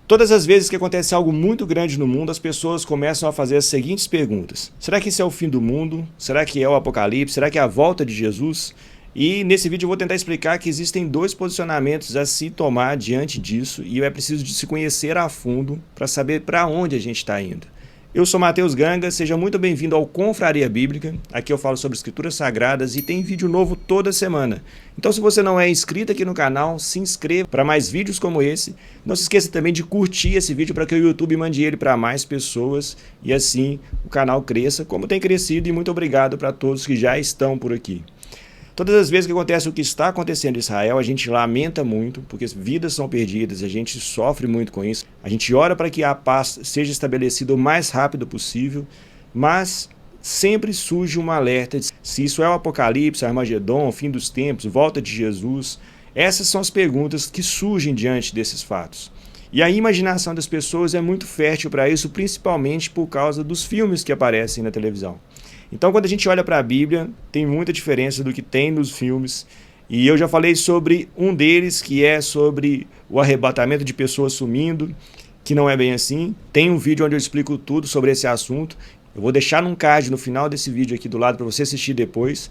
Todas as vezes que acontece algo muito grande no mundo, as pessoas começam a fazer as seguintes perguntas. Será que isso é o fim do mundo? Será que é o apocalipse? Será que é a volta de Jesus? E nesse vídeo eu vou tentar explicar que existem dois posicionamentos a se tomar diante disso e é preciso de se conhecer a fundo para saber para onde a gente está indo. Eu sou Matheus Ganga, seja muito bem-vindo ao Confraria Bíblica. Aqui eu falo sobre escrituras sagradas e tem vídeo novo toda semana. Então se você não é inscrito aqui no canal, se inscreva para mais vídeos como esse. Não se esqueça também de curtir esse vídeo para que o YouTube mande ele para mais pessoas e assim o canal cresça como tem crescido, e muito obrigado para todos que já estão por aqui. Todas as vezes que acontece o que está acontecendo em Israel, a gente lamenta muito, porque vidas são perdidas, a gente sofre muito com isso. A gente ora para que a paz seja estabelecida o mais rápido possível, mas sempre surge um alerta de se isso é o apocalipse, Armagedon, o fim dos tempos, volta de Jesus. Essas são as perguntas que surgem diante desses fatos. E a imaginação das pessoas é muito fértil para isso, principalmente por causa dos filmes que aparecem na televisão. Então, quando a gente olha para a Bíblia, tem muita diferença do que tem nos filmes. E eu já falei sobre um deles, que é sobre o arrebatamento de pessoas sumindo, que não é bem assim. Tem um vídeo onde eu explico tudo sobre esse assunto. Eu vou deixar num card no final desse vídeo aqui do lado para você assistir depois.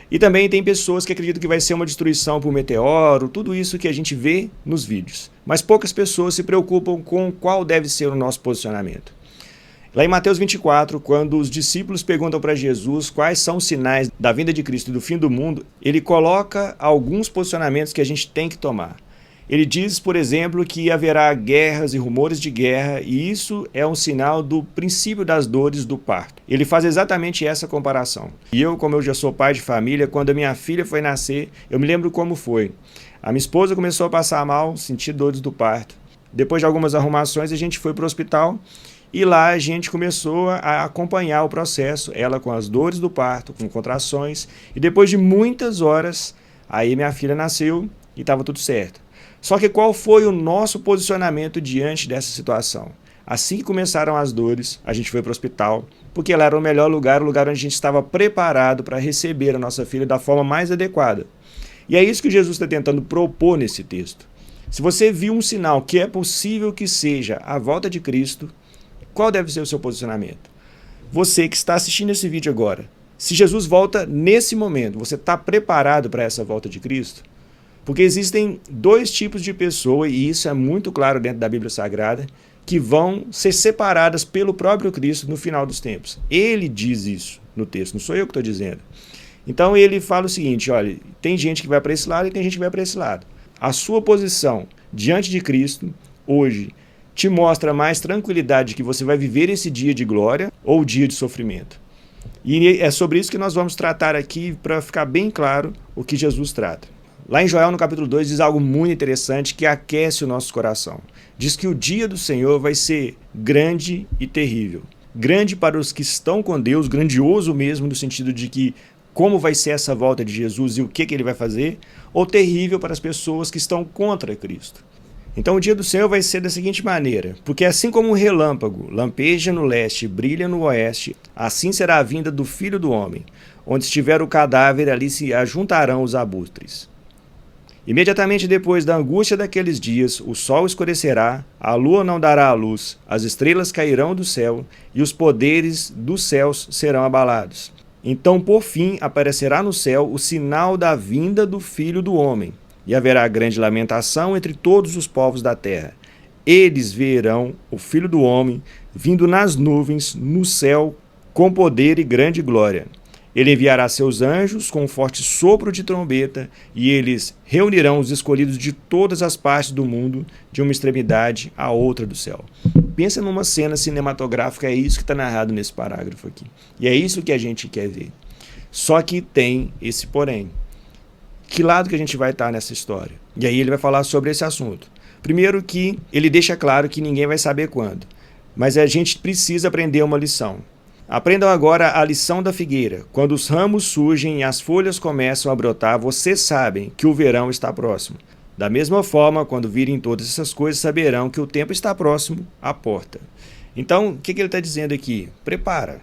E também tem pessoas que acreditam que vai ser uma destruição por meteoro, tudo isso que a gente vê nos vídeos. Mas poucas pessoas se preocupam com qual deve ser o nosso posicionamento. Lá em Mateus 24, quando os discípulos perguntam para Jesus quais são os sinais da vinda de Cristo e do fim do mundo, ele coloca alguns posicionamentos que a gente tem que tomar. Ele diz, por exemplo, que haverá guerras e rumores de guerra, e isso é um sinal do princípio das dores do parto. Ele faz exatamente essa comparação. E eu, como eu já sou pai de família, quando a minha filha foi nascer, eu me lembro como foi. A minha esposa começou a passar mal, sentir dores do parto. Depois de algumas arrumações, a gente foi para o hospital. E lá a gente começou a acompanhar o processo, ela com as dores do parto, com contrações. E depois de muitas horas, aí minha filha nasceu e estava tudo certo. Só que qual foi o nosso posicionamento diante dessa situação? Assim que começaram as dores, a gente foi para o hospital, porque lá era o melhor lugar, o lugar onde a gente estava preparado para receber a nossa filha da forma mais adequada. E é isso que Jesus está tentando propor nesse texto. Se você viu um sinal que é possível que seja a volta de Cristo, qual deve ser o seu posicionamento? Você que está assistindo esse vídeo agora, se Jesus volta nesse momento, você está preparado para essa volta de Cristo? Porque existem dois tipos de pessoa, e isso é muito claro dentro da Bíblia Sagrada, que vão ser separadas pelo próprio Cristo no final dos tempos. Ele diz isso no texto, não sou eu que estou dizendo. Então ele fala o seguinte, olha, tem gente que vai para esse lado e tem gente que vai para esse lado. A sua posição diante de Cristo, hoje, te mostra mais tranquilidade que você vai viver esse dia de glória ou dia de sofrimento. E é sobre isso que nós vamos tratar aqui para ficar bem claro o que Jesus trata. Lá em Joel, no capítulo 2, diz algo muito interessante que aquece o nosso coração. Diz que o dia do Senhor vai ser grande e terrível. Grande para os que estão com Deus, grandioso mesmo no sentido de que como vai ser essa volta de Jesus e o que ele vai fazer, ou terrível para as pessoas que estão contra Cristo. Então o dia do Senhor vai ser da seguinte maneira, porque assim como um relâmpago lampeja no leste e brilha no oeste, assim será a vinda do Filho do Homem. Onde estiver o cadáver, ali se ajuntarão os arbustos. Imediatamente depois da angústia daqueles dias, o sol escurecerá, a lua não dará a luz, as estrelas cairão do céu e os poderes dos céus serão abalados. Então, por fim, aparecerá no céu o sinal da vinda do Filho do Homem. E haverá grande lamentação entre todos os povos da terra. Eles verão o Filho do Homem vindo nas nuvens, no céu, com poder e grande glória. Ele enviará seus anjos com um forte sopro de trombeta, e eles reunirão os escolhidos de todas as partes do mundo, de uma extremidade à outra do céu. Pensa numa cena cinematográfica, é isso que está narrado nesse parágrafo aqui. E é isso que a gente quer ver. Só que tem esse porém. Que lado que a gente vai estar nessa história? E aí ele vai falar sobre esse assunto. Primeiro que ele deixa claro que ninguém vai saber quando, mas a gente precisa aprender uma lição. Aprendam agora a lição da figueira. Quando os ramos surgem e as folhas começam a brotar, vocês sabem que o verão está próximo. Da mesma forma, quando virem todas essas coisas, saberão que o tempo está próximo à porta. Então, o que ele está dizendo aqui? Prepara.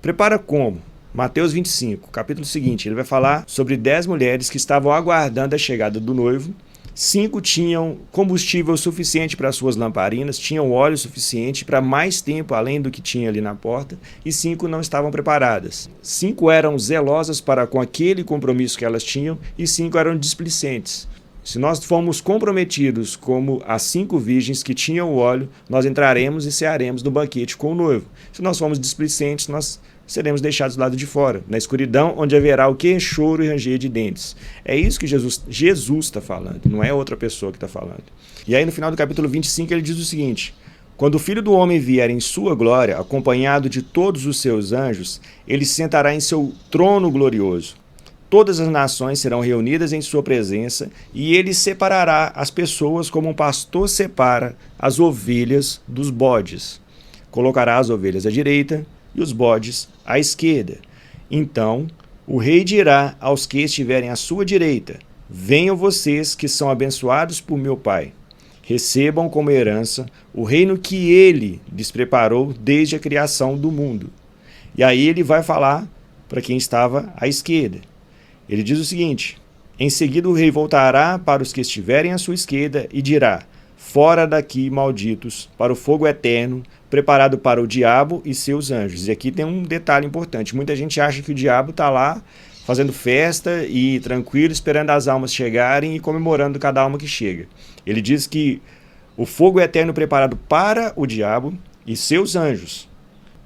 Prepara como? Mateus 25, capítulo seguinte, ele vai falar sobre 10 mulheres que estavam aguardando a chegada do noivo 5 tinham combustível suficiente para suas lamparinas, tinham óleo suficiente para mais tempo além do que tinha ali na porta, e 5 não estavam preparadas. 5 eram zelosas para com aquele compromisso que elas tinham, e 5 eram displicentes. Se nós formos comprometidos como as 5 virgens que tinham o óleo, nós entraremos e cearemos no banquete com o noivo. Se nós formos displicentes, nós seremos deixados do lado de fora, na escuridão, onde haverá o quê? Choro e ranger de dentes. É isso que Jesus está falando, não é outra pessoa que está falando. E aí no final do capítulo 25 ele diz o seguinte: quando o Filho do Homem vier em sua glória, acompanhado de todos os seus anjos, ele se sentará em seu trono glorioso. Todas as nações serão reunidas em sua presença, e ele separará as pessoas como um pastor separa as ovelhas dos bodes. Colocará as ovelhas à direita e os bodes à esquerda. Então o rei dirá aos que estiverem à sua direita: venham vocês que são abençoados por meu Pai. Recebam como herança o reino que ele lhes preparou desde a criação do mundo. E aí ele vai falar para quem estava à esquerda. Ele diz o seguinte: em seguida o rei voltará para os que estiverem à sua esquerda e dirá: fora daqui, malditos, para o fogo eterno, preparado para o diabo e seus anjos. E aqui tem um detalhe importante: muita gente acha que o diabo está lá fazendo festa e tranquilo, esperando as almas chegarem e comemorando cada alma que chega. Ele diz que o fogo eterno preparado para o diabo e seus anjos.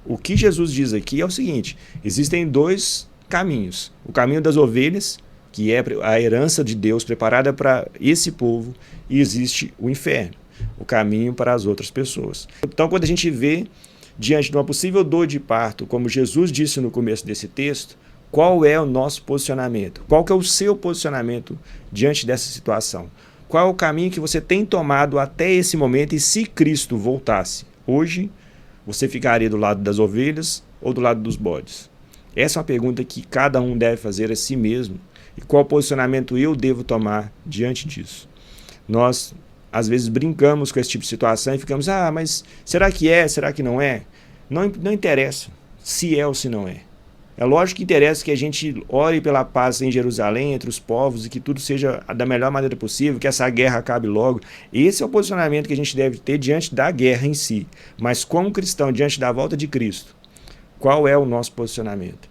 O que Jesus diz aqui é o seguinte: existem 2 caminhos. O caminho das ovelhas, que é a herança de Deus preparada para esse povo, e existe o inferno, o caminho para as outras pessoas. Então, quando a gente vê diante de uma possível dor de parto, como Jesus disse no começo desse texto, qual é o nosso posicionamento? Qual que é o seu posicionamento diante dessa situação? Qual é o caminho que você tem tomado até esse momento? E se Cristo voltasse hoje, você ficaria do lado das ovelhas ou do lado dos bodes? Essa é uma pergunta que cada um deve fazer a si mesmo. E qual posicionamento eu devo tomar diante disso? Nós, às vezes, brincamos com esse tipo de situação e ficamos: mas será que é? Será que não é? Não interessa se é ou se não é. É lógico que interessa que a gente ore pela paz em Jerusalém, entre os povos, e que tudo seja da melhor maneira possível, que essa guerra acabe logo. Esse é o posicionamento que a gente deve ter diante da guerra em si. Mas como cristão, diante da volta de Cristo, qual é o nosso posicionamento?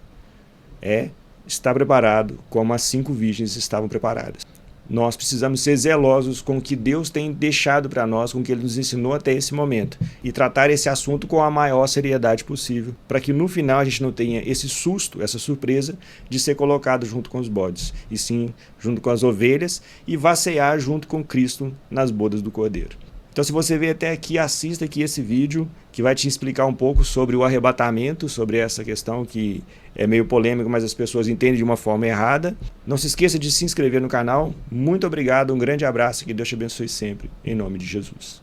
É estar preparado como as 5 virgens estavam preparadas. Nós precisamos ser zelosos com o que Deus tem deixado para nós, com o que Ele nos ensinou até esse momento, e tratar esse assunto com a maior seriedade possível, para que no final a gente não tenha esse susto, essa surpresa de ser colocado junto com os bodes, e sim junto com as ovelhas, e vá cear junto com Cristo nas bodas do Cordeiro. Então, se você veio até aqui, assista aqui esse vídeo que vai te explicar um pouco sobre o arrebatamento, sobre essa questão que é meio polêmica, mas as pessoas entendem de uma forma errada. Não se esqueça de se inscrever no canal. Muito obrigado, um grande abraço e que Deus te abençoe sempre, em nome de Jesus.